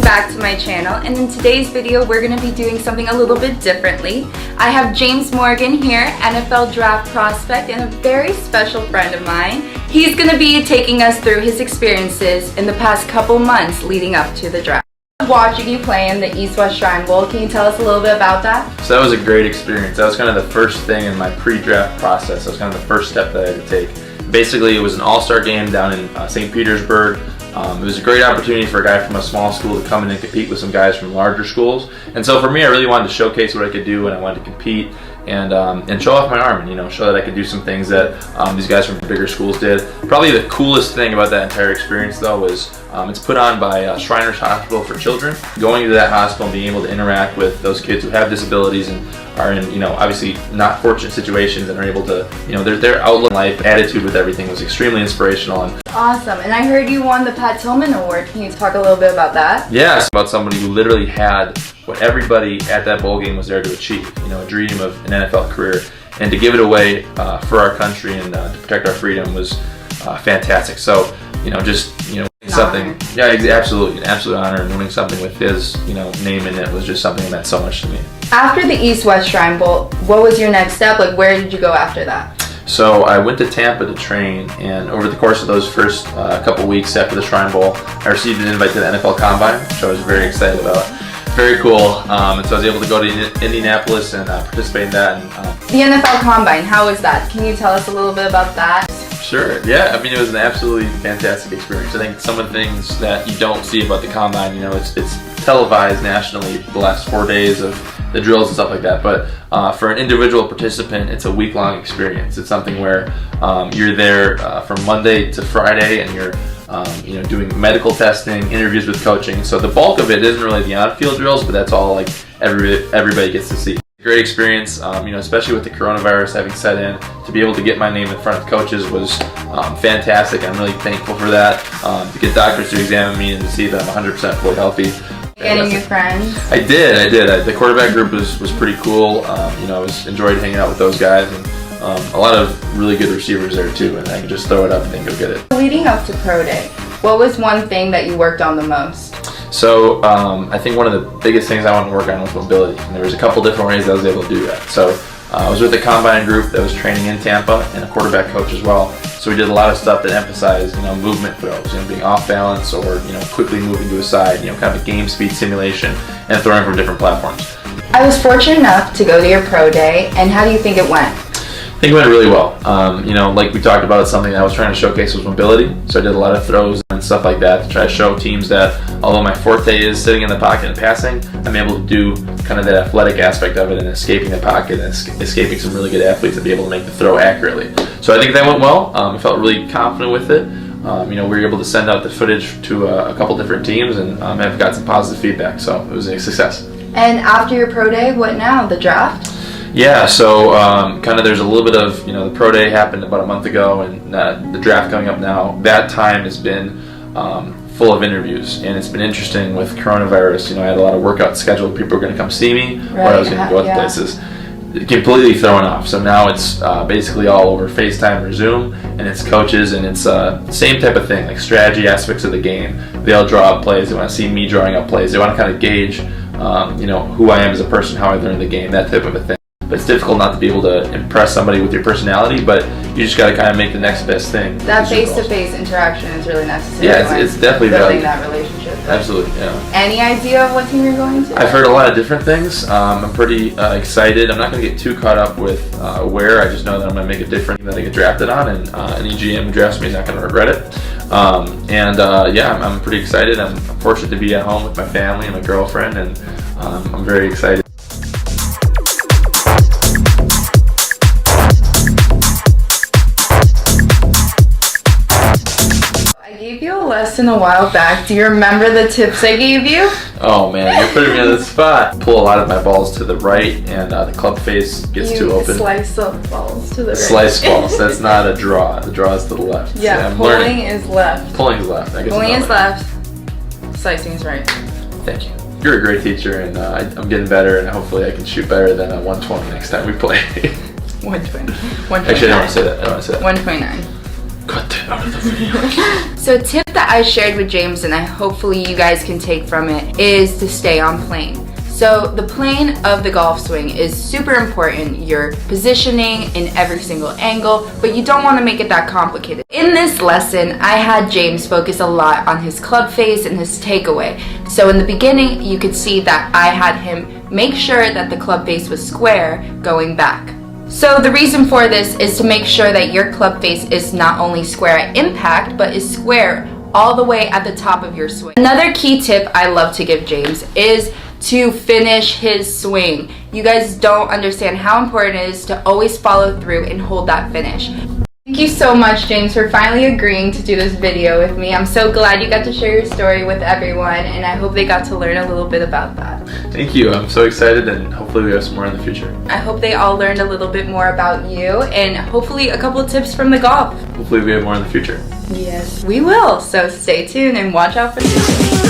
back to my channel, and in today's video we're going to be doing something a little bit differently. I have James Morgan here, NFL draft prospect and a very special friend of mine. He's going to be taking us through his experiences in the past couple months leading up to the draft. Watching you play in the East-West Shrine Bowl, can you tell us a little bit about that? So that was a great experience. That was kind of the first thing in my pre-draft process. That was kind of the first step that I had to take. Basically, it was an all-star game down in St. Petersburg. It was a great opportunity for a guy from a small school to come in and compete with some guys from larger schools. And so for me, I really wanted to showcase what I could do, and I wanted to compete and show off my arm, and show that I could do some things that these guys from bigger schools did. Probably the coolest thing about that entire experience, though, was it's put on by Shriners Hospital for Children. Going to that hospital and being able to interact with those kids who have disabilities and are in, obviously not fortunate situations and are able to, their outlook on life, attitude with everything was extremely inspirational. And awesome. And I heard you won the Pat Tillman Award. Can you talk a little bit about that? Yes, about somebody who literally had what everybody at that bowl game was there to achieve, a dream of an NFL career. And to give it away for our country and to protect our freedom was fantastic. So, something, yeah, absolutely, an absolute honor, and winning something with his, name in it was just something that meant so much to me. After the East-West Shrine Bowl, what was your next step? Like, where did you go after that? So I went to Tampa to train, and over the course of those first couple weeks after the Shrine Bowl, I received an invite to the NFL Combine, which I was very excited about. Very cool, and so I was able to go to Indianapolis and participate in that. The NFL Combine, how was that? Can you tell us a little bit about that? Sure, yeah, I mean, it was an absolutely fantastic experience. I think some of the things that you don't see about the Combine, it's televised nationally the last 4 days of the drills and stuff like that, but for an individual participant, it's a week-long experience. It's something where you're there from Monday to Friday, and you're doing medical testing, interviews with coaching. So the bulk of it isn't really the on-field drills, but that's all like everybody gets to see. Great experience, especially with the coronavirus having set in. To be able to get my name in front of coaches was fantastic. I'm really thankful for that. To get doctors to examine me and to see that I'm 100% fully healthy. Getting new friends? I did. The quarterback group was pretty cool. I enjoyed hanging out with those guys, and a lot of really good receivers there too, and I could just throw it up and then go get it. Leading up to Pro Day, what was one thing that you worked on the most? So I think one of the biggest things I wanted to work on was mobility, and there was a couple different ways I was able to do that. So I was with a combine group that was training in Tampa and a quarterback coach as well. So we did a lot of stuff that emphasized, movement throws, being off balance or, quickly moving to a side, kind of a game speed simulation and throwing from different platforms. I was fortunate enough to go to your Pro Day, and how do you think it went? I think it went really well. Like we talked about, something that I was trying to showcase was mobility. So I did a lot of throws and stuff like that to try to show teams that although my forte is sitting in the pocket and passing, I'm able to do kind of that athletic aspect of it and escaping the pocket and escaping some really good athletes and be able to make the throw accurately. So I think that went well. I felt really confident with it. We were able to send out the footage to a couple different teams and have got some positive feedback. So it was a success. And after your Pro Day, what now? The draft? Yeah, so kind of there's a little bit of, the Pro Day happened about a month ago, and the draft coming up now. That time has been full of interviews, and it's been interesting with coronavirus. I had a lot of workouts scheduled. People were going to come see me, or I was going to go other places. Completely thrown off. So now it's basically all over FaceTime or Zoom, and it's coaches, and it's same type of thing, like strategy aspects of the game. They all draw up plays. They want to see me drawing up plays. They want to kind of gauge, who I am as a person, how I learned the game, that type of a thing. But it's difficult not to be able to impress somebody with your personality, but you just got to kind of make the next best thing. That face-to-face interaction is really necessary. Yeah, it's definitely building that relationship. Absolutely, yeah. Any idea of what team you're going to? I've heard a lot of different things. I'm pretty excited. I'm not going to get too caught up with where. I just know that I'm going to make a difference that I get drafted on, and any GM who drafts me is not going to regret it. I'm pretty excited. I'm fortunate to be at home with my family and my girlfriend, and I'm very excited. Lesson a while back. Do you remember the tips I gave you? Oh man, you're putting me on the spot. Pull a lot of my balls to the right, and the club face gets too open. Slice the balls to the right. Slice balls. That's not a draw. The draw is to the left. Yeah, pulling is left. Pulling is left. Pulling is left. Slicing is right. Thank you. You're a great teacher, and I'm getting better, and hopefully I can shoot better than a 120 next time we play. 120. Actually, I don't want to say that. 129. Cut that out of the video. So a tip that I shared with James, and hopefully you guys can take from it, is to stay on plane. So the plane of the golf swing is super important. You're positioning in every single angle, but you don't want to make it that complicated. In this lesson, I had James focus a lot on his club face and his takeaway. So in the beginning, you could see that I had him make sure that the club face was square going back. So the reason for this is to make sure that your club face is not only square at impact, but is square all the way at the top of your swing. Another key tip I love to give James is to finish his swing. You guys don't understand how important it is to always follow through and hold that finish. Thank you so much, James, for finally agreeing to do this video with me. I'm so glad you got to share your story with everyone, and I hope they got to learn a little bit about that. Thank you. I'm so excited, and hopefully we have some more in the future. I hope they all learned a little bit more about you, and hopefully a couple of tips from the golf. Hopefully we have more in the future. Yes, we will. So stay tuned and watch out for this.